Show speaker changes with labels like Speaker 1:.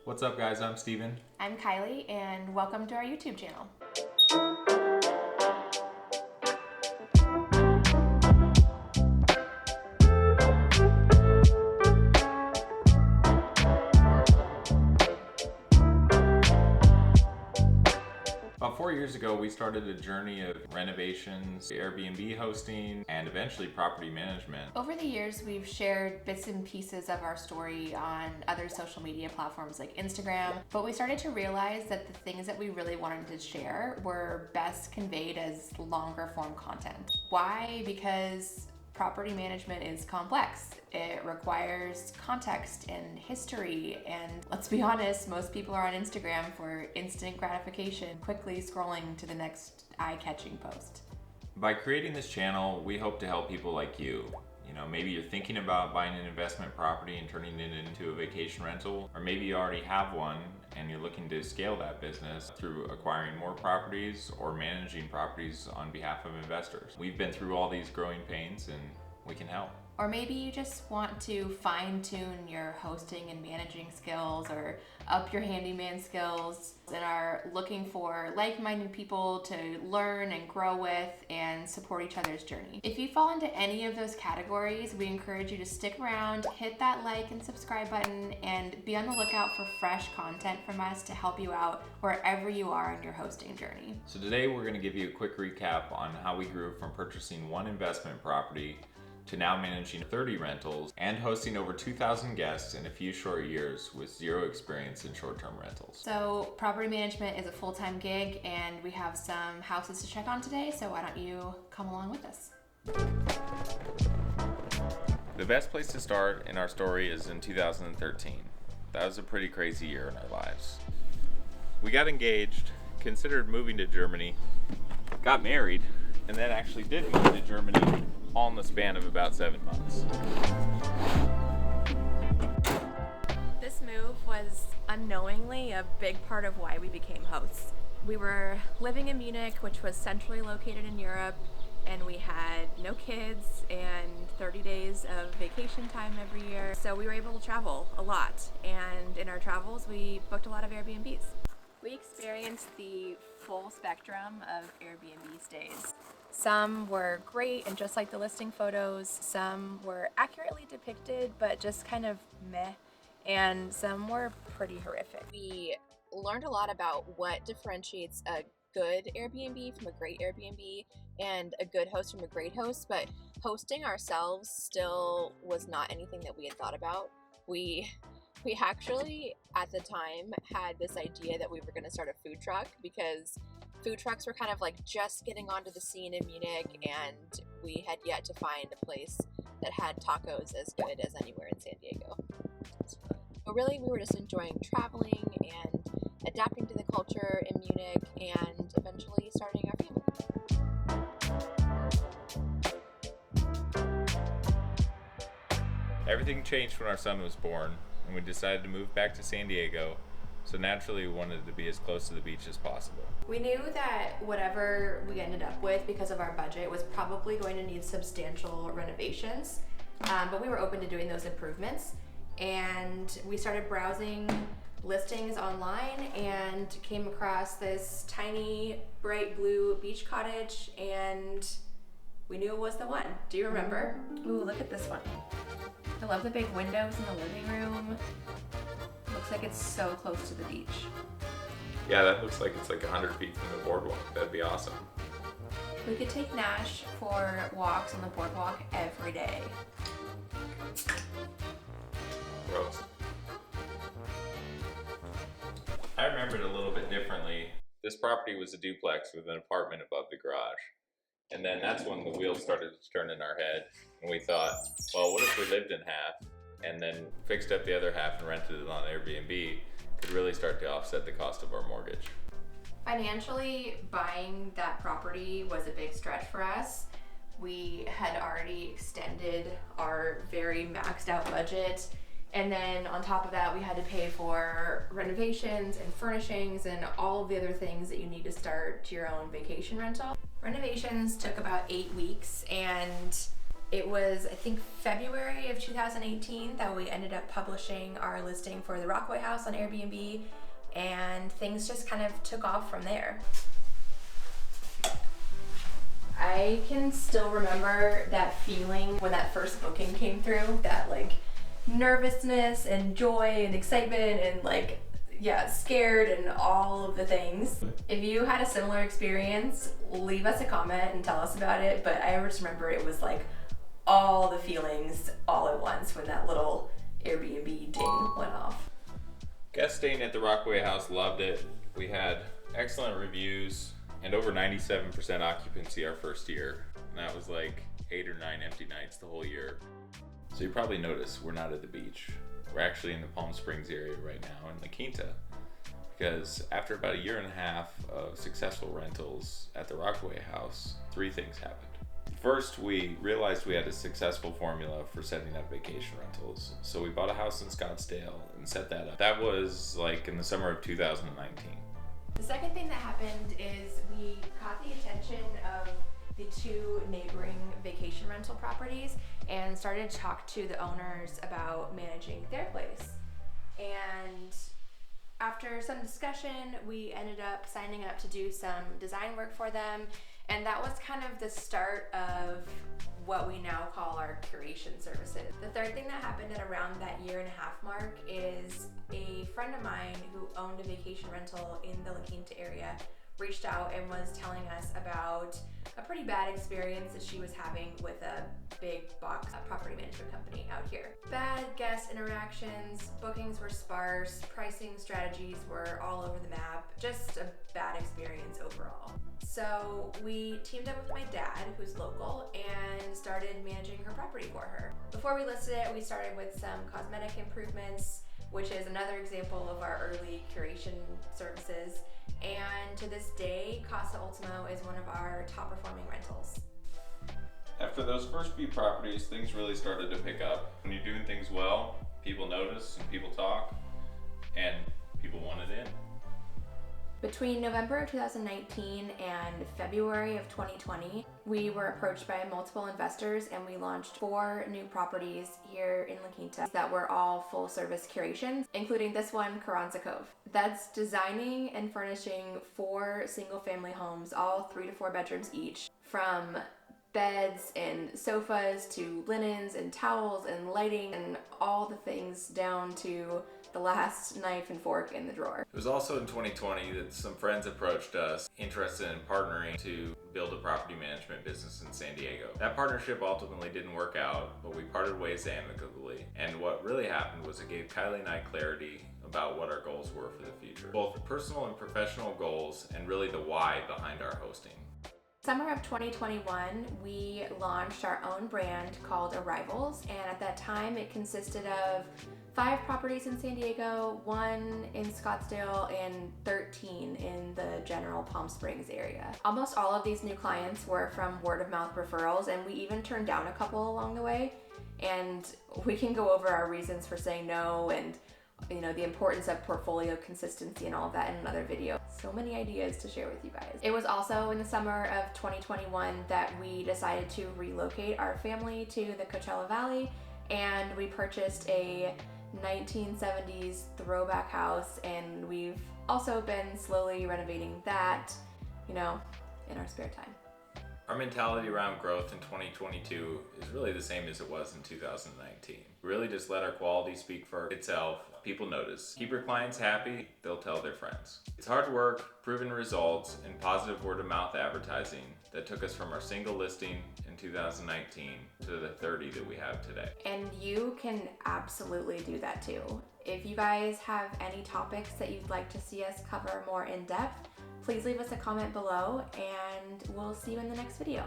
Speaker 1: What's up, guys? I'm Steven.
Speaker 2: I'm Kylie, and welcome to our YouTube channel.
Speaker 1: About 4 years ago, we started a journey of renovations, Airbnb hosting, and eventually property management.
Speaker 2: Over the years, we've shared bits and pieces of our story on other social media platforms like Instagram, but we started to realize that the things that we really wanted to share were best conveyed as longer form content. Why? Because property management is complex. It requires context and history, and let's be honest, most people are on Instagram for instant gratification, quickly scrolling to the next eye-catching post.
Speaker 1: By creating this channel, we hope to help people like you. Maybe you're thinking about buying an investment property and turning it into a vacation rental, or maybe you already have one and you're looking to scale that business through acquiring more properties or managing properties on behalf of investors. We've been through all these growing pains and we can help.
Speaker 2: Or maybe you just want to fine-tune your hosting and managing skills or up your handyman skills and are looking for like-minded people to learn and grow with and support each other's journey. If you fall into any of those categories, we encourage you to stick around, hit that like and subscribe button, and be on the lookout for fresh content from us to help you out wherever you are on your hosting journey.
Speaker 1: So today we're going to give you a quick recap on how we grew from purchasing one investment property to now managing 30 rentals and hosting over 2,000 guests in a few short years with zero experience in short-term rentals.
Speaker 2: So property management is a full-time gig, and we have some houses to check on today, so why don't you come along with us?
Speaker 1: The best place to start in our story is in 2013. That was a pretty crazy year in our lives. We got engaged, considered moving to Germany, got married, and then actually did move to Germany all in the span of about 7 months.
Speaker 2: This move was unknowingly a big part of why we became hosts. We were living in Munich, which was centrally located in Europe, and we had no kids and 30 days of vacation time every year. So we were able to travel a lot, and in our travels we booked a lot of Airbnbs. We experienced the full spectrum of Airbnb stays. Some were great and just like the listing photos, some were accurately depicted but just kind of meh, and some were pretty horrific. We learned a lot about what differentiates a good Airbnb from a great Airbnb and a good host from a great host, but hosting ourselves still was not anything that we had thought about. We actually, at the time, had this idea that we were going to start a food truck because food trucks were kind of like just getting onto the scene in Munich, and we had yet to find a place that had tacos as good as anywhere in San Diego. But really, we were just enjoying traveling and adapting to the culture in Munich and eventually starting our family.
Speaker 1: Everything changed when our son was born, and we decided to move back to San Diego, so naturally we wanted to be as close to the beach as possible.
Speaker 2: We knew that whatever we ended up with because of our budget was probably going to need substantial renovations, but we were open to doing those improvements, and we started browsing listings online and came across this tiny bright blue beach cottage, and we knew it was the one. Do you remember? Ooh, look at this one. I love the big windows in the living room. Looks like it's so close to the beach.
Speaker 1: Yeah, that looks like it's like 100 feet from the boardwalk. That'd be awesome.
Speaker 2: We could take Nash for walks on the boardwalk every day.
Speaker 1: Gross. I remember it a little bit differently. This property was a duplex with an apartment above the garage. And then that's when the wheels started to turn in our head, and we thought, well, what if we lived in half and then fixed up the other half and rented it on Airbnb? Could really start to offset the cost of our mortgage.
Speaker 2: Financially, buying that property was a big stretch for us. We had already extended our very maxed out budget, and then on top of that we had to pay for renovations and furnishings and all of the other things that you need to start your own vacation rental. Renovations took about 8 weeks, and It was, I think, February of 2018 that we ended up publishing our listing for the Rockaway house on Airbnb, and things just kind of took off from there. I can still remember that feeling when that first booking came through, that like nervousness and joy and excitement and like, yeah, scared and all of the things. If you had a similar experience, leave us a comment and tell us about it, but I just remember it was like all the feelings all at once when that little Airbnb ding went off.
Speaker 1: Guests staying at the Rockaway house loved it. We had excellent reviews and over 97% occupancy our first year. And that was like 8 or 9 empty nights the whole year. So you probably noticed we're not at the beach. We're actually in the Palm Springs area right now in La Quinta. Because after about a year and a half of successful rentals at the Rockaway house, 3 things happened. First, we realized we had a successful formula for setting up vacation rentals. So we bought a house in Scottsdale and set that up. That was like in the summer of 2019.
Speaker 2: The second thing that happened is we caught the attention of the 2 neighboring vacation rental properties and started to talk to the owners about managing their place. And after some discussion, we ended up signing up to do some design work for them, and that was kind of the start of what we now call our curation services. The third thing that happened at around that 1.5 year mark is a friend of mine who owned a vacation rental in the La Quinta area reached out and was telling us about a pretty bad experience that she was having with a big box property management company out here. Bad guest interactions, bookings were sparse, pricing strategies were all over the map, just a bad experience overall. So we teamed up with my dad, who's local, and started managing her property for her. Before we listed it, we started with some cosmetic improvements, which is another example of our early curation services. And to this day, Casa Ultimo is one of our top performing rentals.
Speaker 1: After those first few properties, things really started to pick up. When you're doing things well, people notice and people talk, and people want it in.
Speaker 2: Between November of 2019 and February of 2020, we were approached by multiple investors and we launched 4 new properties here in La Quinta that were all full service curations, including this one, Carranza Cove. That's designing and furnishing 4 single family homes, all 3 to 4 bedrooms each, from beds and sofas to linens and towels and lighting and all the things down to the last knife and fork in the drawer.
Speaker 1: It was also in 2020 that some friends approached us interested in partnering to build a property management business in San Diego. That partnership ultimately didn't work out, but we parted ways amicably. And what really happened was it gave Kylie and I clarity about what our goals were for the future. Both personal and professional goals, and really the why behind our hosting.
Speaker 2: Summer of 2021, we launched our own brand called Arrivals, and at that time it consisted of 5 properties in San Diego, 1 in Scottsdale, and 13 in the general Palm Springs area. Almost all of these new clients were from word of mouth referrals, and we even turned down a couple along the way. And we can go over our reasons for saying no and the importance of portfolio consistency and all of that in another video. So many ideas to share with you guys. It was also in the summer of 2021 that we decided to relocate our family to the Coachella Valley, and we purchased a 1970s throwback house, and we've also been slowly renovating that, in our spare time.
Speaker 1: Our mentality around growth in 2022 is really the same as it was in 2019. Really just let our quality speak for itself. People notice. Keep your clients happy, they'll tell their friends. It's hard work, proven results, and positive word of mouth advertising that took us from our single listing in 2019 to the 30 that we have today.
Speaker 2: And you can absolutely do that too. If you guys have any topics that you'd like to see us cover more in depth, please leave us a comment below, and we'll see you in the next video.